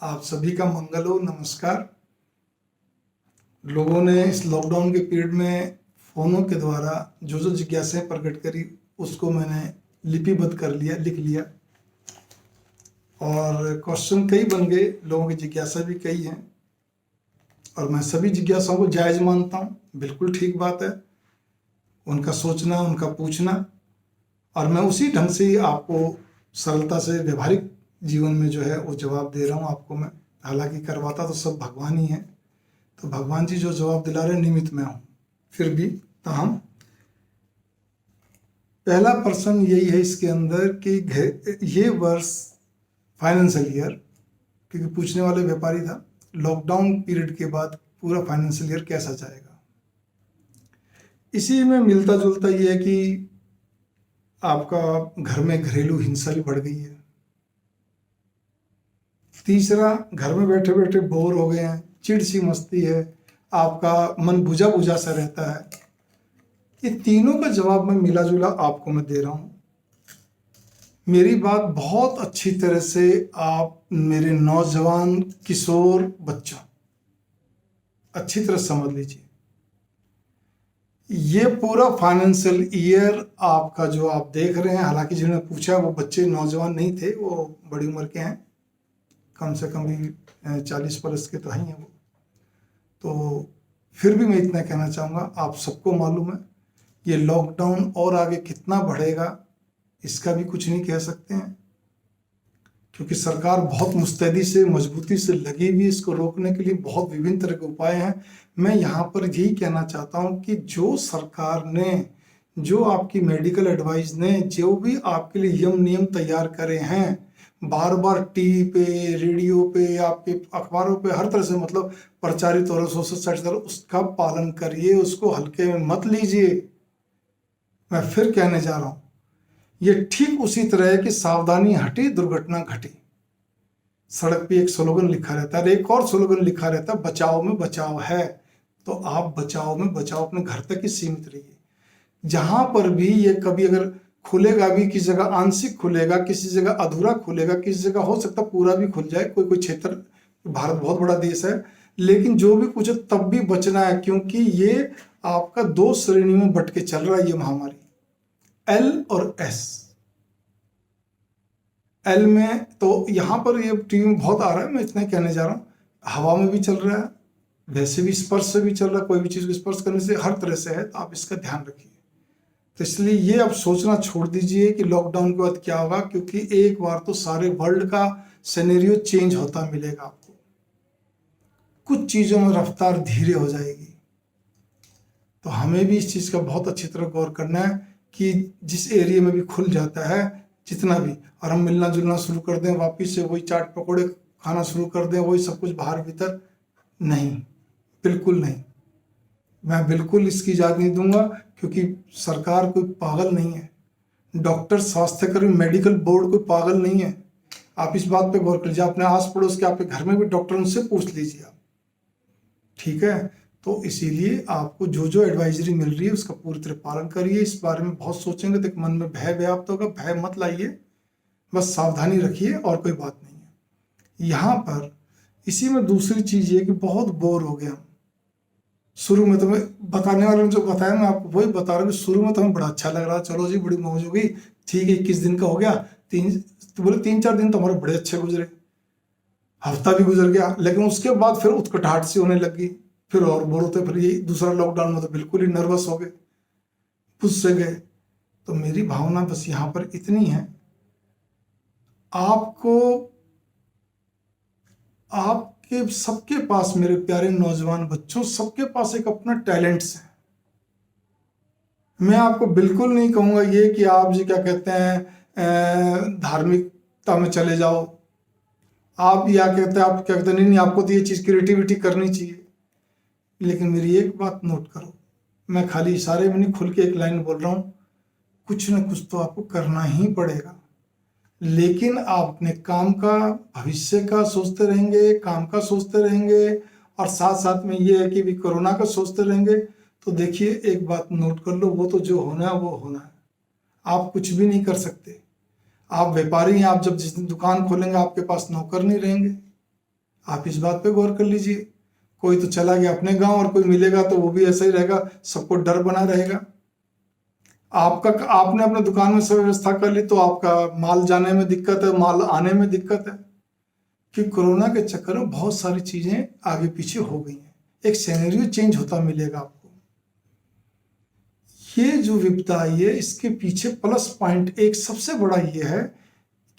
आप सभी का मंगल हो। नमस्कार। लोगों ने इस लॉकडाउन के पीरियड में फ़ोनों के द्वारा जो जो जिज्ञासाएं प्रकट करी उसको मैंने लिपिबद्ध कर लिया, लिख लिया। और क्वेश्चन कई बन गए, लोगों की जिज्ञासा भी कई हैं और मैं सभी जिज्ञासाओं को जायज़ मानता हूँ। बिल्कुल ठीक बात है उनका सोचना, उनका पूछना, और मैं उसी ढंग से ही आपको सरलता से व्यवहारिक जीवन में जो है वो जवाब दे रहा हूँ आपको मैं। हालांकि करवाता तो सब भगवान ही है, तो भगवान जी जो जवाब दिला रहे निमित्त मैं हूँ। फिर भी ताहम पहला प्रश्न यही है इसके अंदर कि ये वर्ष फाइनेंशियल ईयर, क्योंकि पूछने वाले व्यापारी था, लॉकडाउन पीरियड के बाद पूरा फाइनेंशियल ईयर कैसा जाएगा। इसी में मिलता जुलता ये है कि आपका घर में घरेलू हिंसा भी बढ़ गई है। तीसरा, घर में बैठे बैठे बोर हो गए हैं, चिड़ सी मस्ती है, आपका मन बुझा बुझा सा रहता है। ये तीनों का जवाब मैं मिला जुला आपको मैं दे रहा हूँ। मेरी बात बहुत अच्छी तरह से आप मेरे नौजवान किशोर बच्चों अच्छी तरह समझ लीजिए। ये पूरा फाइनेंशियल ईयर आपका जो आप देख रहे हैं, हालांकि जिन्होंने पूछा वो बच्चे नौजवान नहीं थे, वो बड़ी उम्र के हैं, कम से कम भी 40 वर्ष के तो ही हैं वो। तो फिर भी मैं इतना कहना चाहूँगा, आप सबको मालूम है ये लॉकडाउन और आगे कितना बढ़ेगा इसका भी कुछ नहीं कह सकते हैं, क्योंकि सरकार बहुत मुस्तैदी से, मजबूती से लगी हुई इसको रोकने के लिए। बहुत विभिन्न तरह के उपाय हैं। मैं यहाँ पर यही कहना चाहता हूँ कि जो सरकार ने, जो आपकी मेडिकल एडवाइस ने जो भी आपके लिए यम नियम तैयार करे हैं, बार बार टीवी पे, रेडियो पे, आपके अखबारों पे, हर तरह से मतलब प्रचारित हो रहा, सोशल साइट, उसका पालन करिए, उसको हल्के में मत लीजिए। मैं फिर कहने जा रहा हूँ, ये ठीक उसी तरह है कि सावधानी हटी दुर्घटना घटी। सड़क पे एक स्लोगन लिखा रहता है, एक और स्लोगन लिखा रहता है, बचाव में बचाव है। तो आप बचाव में बचाव अपने घर तक ही सीमित रहिए। जहां पर भी ये कभी अगर खुलेगा भी, किसी जगह आंशिक खुलेगा, किसी जगह अधूरा खुलेगा, किसी जगह हो सकता पूरा भी खुल जाए, कोई कोई क्षेत्र, भारत बहुत बड़ा देश है, लेकिन जो भी कुछ है तब भी बचना है, क्योंकि ये आपका दो श्रेणी में बट के चल रहा है ये महामारी, एल और एस। एल में तो यहाँ पर ये टीवी में बहुत आ रहा है, मैं इतना कहने जा रहा हूँ, हवा में भी चल रहा है, वैसे भी स्पर्श से भी चल रहा है, कोई भी चीज़ को स्पर्श करने से हर तरह से है, तो आप इसका ध्यान रखिए। तो इसलिए ये अब सोचना छोड़ दीजिए कि लॉकडाउन के बाद क्या होगा, क्योंकि एक बार तो सारे वर्ल्ड का सिनेरियो चेंज होता मिलेगा आपको। कुछ चीज़ों में रफ्तार धीरे हो जाएगी, तो हमें भी इस चीज़ का बहुत अच्छी तरह गौर करना है कि जिस एरिया में भी खुल जाता है जितना भी, और हम मिलना जुलना शुरू कर दें, वापिस से वही चाट पकौड़े खाना शुरू कर दें, वही सब कुछ बाहर भीतर, नहीं, बिल्कुल नहीं। मैं बिल्कुल इसकी इजाज़त नहीं दूंगा, क्योंकि सरकार कोई पागल नहीं है, डॉक्टर, स्वास्थ्यकर्मी, मेडिकल बोर्ड कोई पागल नहीं है। आप इस बात पे गौर कर लीजिए, अपने आस पड़ोस के आपके घर में भी डॉक्टर, उनसे पूछ लीजिए आप, ठीक है। तो इसीलिए आपको जो जो एडवाइजरी मिल रही है उसका पूरी तरह पालन करिए। इस बारे में बहुत सोचेंगे तो मन में भय व्याप्त होगा, भय मत लाइए, बस सावधानी रखिए और कोई बात नहीं है। यहाँ पर इसी में दूसरी चीज़ ये कि बहुत बोर हो गया। शुरू में तो मैं बताने वाले ने जो बताया मैं आपको वही बता रहा हूँ कि शुरू में तो हमें बड़ा अच्छा लग रहा, चलो जी बड़ी मौज हो गई, ठीक है 21 दिन का हो गया, तो बोले 3-4 दिन तो हमारे बड़े अच्छे गुजरे, हफ्ता भी गुजर गया, लेकिन उसके बाद फिर उत्कटाहट सी होने लगी, फिर और बोर होते, फिर ये दूसरा लॉकडाउन में तो बिल्कुल ही नर्वस हो गए, पुस से गए। तो मेरी भावना बस यहाँ पर इतनी है, आपको, आपके सबके पास, मेरे प्यारे नौजवान बच्चों, सबके पास एक अपना टैलेंट्स है। मैं आपको बिल्कुल नहीं कहूँगा ये कि आप जी क्या कहते हैं धार्मिकता में चले जाओ, आप या कहते हैं, आप क्या कहते हैं, नहीं आपको तो ये चीज़ क्रिएटिविटी करनी चाहिए। लेकिन मेरी एक बात नोट करो, मैं खाली इशारे में नहीं, खुल के एक लाइन बोल रहा हूँ, कुछ ना कुछ तो आपको करना ही पड़ेगा। लेकिन आप अपने काम का, भविष्य का सोचते रहेंगे, काम का सोचते रहेंगे, और साथ साथ में ये है कि भी कोरोना का सोचते रहेंगे, तो देखिए एक बात नोट कर लो, वो तो जो होना है वो होना है, आप कुछ भी नहीं कर सकते। आप व्यापारी हैं, आप जब जिस दिन दुकान खोलेंगे आपके पास नौकर नहीं रहेंगे, आप इस बात पे गौर कर लीजिए। कोई तो चला गया अपने गांव और कोई मिलेगा तो वो भी ऐसा ही रहेगा, सबको डर बना रहेगा। आपने अपने दुकान में सब व्यवस्था कर ली तो आपका माल जाने में दिक्कत है, माल आने में दिक्कत है। कि कोरोना के चक्कर में बहुत सारी चीजें आगे पीछे हो गई हैं, एक सिनेरियो चेंज होता मिलेगा आपको। ये जो विपदा आई है इसके पीछे प्लस पॉइंट एक सबसे बड़ा ये है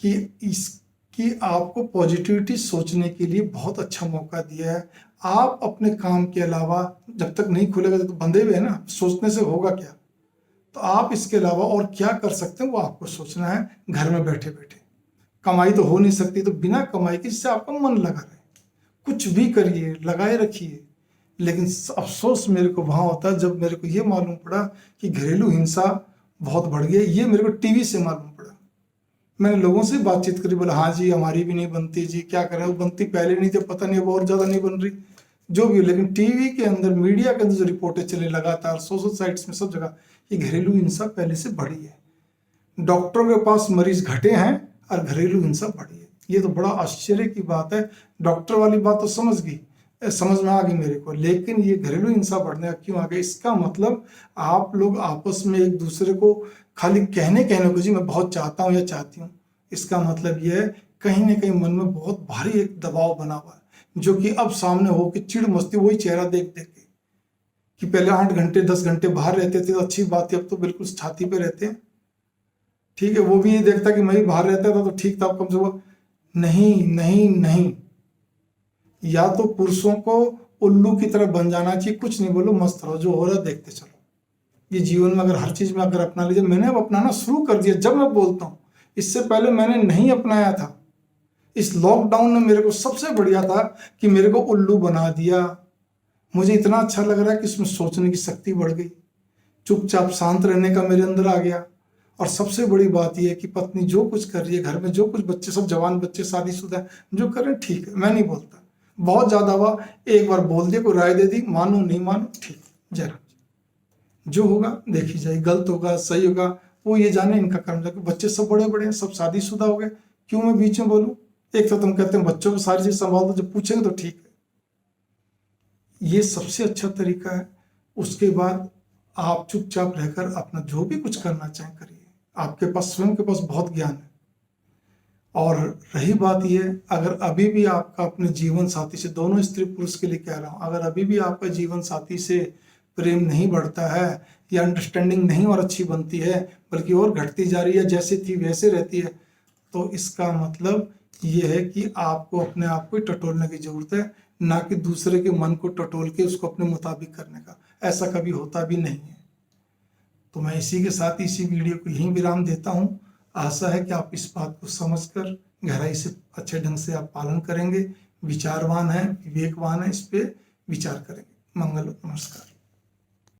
कि इसकी आपको पॉजिटिविटी सोचने के लिए बहुत अच्छा मौका दिया है। आप अपने काम के अलावा जब तक नहीं खुलेगा तो बंधे हुए हैं ना, सोचने से होगा क्या। तो आप इसके अलावा और क्या कर सकते हैं वो आपको सोचना है घर में बैठे बैठे। कमाई तो हो नहीं सकती, तो बिना कमाई के जिससे आपका मन लगा रहे कुछ भी करिए, लगाए रखिए। लेकिन अफसोस मेरे को वहाँ होता है जब मेरे को ये मालूम पड़ा कि घरेलू हिंसा बहुत बढ़ गई। ये मेरे को टीवी से मालूम पड़ा। मैंने लोगों से बातचीत करी, बोला हाँ जी हमारी भी नहीं बनती जी, क्या करें, वो बनती पहले नहीं थे, पता नहीं अब और ज़्यादा नहीं बन रही, जो भी। लेकिन टीवी के अंदर, मीडिया के अंदर जो रिपोर्टें चले लगातार, सोशल साइट्स में, सब जगह, ये घरेलू हिंसा पहले से बढ़ी है। डॉक्टरों के पास मरीज घटे हैं और घरेलू हिंसा बढ़ी है। ये तो बड़ा आश्चर्य की बात है। डॉक्टर वाली बात तो समझ में आ गई मेरे को, लेकिन ये घरेलू हिंसा बढ़ने का क्यों आ गया? इसका मतलब आप लोग आपस में एक दूसरे को खाली कहने को जी मैं बहुत चाहता हूँ या चाहती हूँ, इसका मतलब ये है कहीं ना कहीं मन में बहुत भारी एक दबाव बना हुआ है, जो कि अब सामने हो कि चिड़ मस्ती वही चेहरा देख देख के। कि पहले 8 घंटे 10 घंटे बाहर रहते थे तो अच्छी बात थी, अब तो बिल्कुल छाती पे रहते हैं। ठीक है, वो भी ये देखता कि मैं ही बाहर रहता था तो ठीक था, कम से कम। नहीं नहीं नहीं, या तो पुरुषों को उल्लू की तरह बन जाना चाहिए, कुछ नहीं बोलो, मस्त रहो, जो हो रहा है देखते चलो। ये जीवन में अगर हर चीज में अगर अपना लीजिए, मैंने अब अपनाना शुरू कर दिया। जब मैं बोलता हूँ, इससे पहले मैंने नहीं अपनाया था। इस लॉकडाउन ने मेरे को सबसे बढ़िया था कि मेरे को उल्लू बना दिया। मुझे इतना अच्छा लग रहा है कि इसमें सोचने की शक्ति बढ़ गई, चुपचाप शांत रहने का मेरे अंदर आ गया। और सबसे बड़ी बात यह है कि पत्नी जो कुछ कर रही है, घर में जो कुछ बच्चे, सब जवान बच्चे, शादीशुदा जो कर रहे हैं, ठीक है, मैं नहीं बोलता। बहुत ज्यादा हुआ, एक बार बोल दिया, कोई राय दे दी, मानो नहीं मानो, ठीक, जरा जो होगा देखी जाए, गलत होगा सही होगा वो ये जाने, इनका कर्म जाके। बच्चे सब बड़े बड़े हैं, सब शादीशुदा हो गए, क्यों मैं बीच में बोलूं? एक तो तुम कहते हैं बच्चों को सारी चीज संभाल दो, जब पूछेंगे तो ठीक है। ये सबसे अच्छा तरीका है। उसके बाद आप चुपचाप रहकर अपना जो भी कुछ करना चाहें करिए। आपके पास स्वयं के पास बहुत ज्ञान है। और रही बात यह, अगर अभी भी आपका अपने जीवन साथी से, दोनों स्त्री पुरुष के लिए कह रहा हूं, अगर अभी भी आपका जीवन साथी से प्रेम नहीं बढ़ता है या अंडरस्टैंडिंग नहीं और अच्छी बनती है, बल्कि और घटती जा रही है, जैसे थी वैसे रहती है, तो इसका मतलब ये है कि आपको अपने आप को टटोलने की जरूरत है, ना कि दूसरे के मन को टटोल के उसको अपने मुताबिक करने का। ऐसा कभी होता भी नहीं है। तो मैं इसी के साथ इसी वीडियो को यहीं विराम देता हूँ। आशा है कि आप इस बात को समझकर गहराई से अच्छे ढंग से आप पालन करेंगे, विचारवान हैं, विवेकवान हैं, इस पे विचार करेंगे। मंगल, नमस्कार।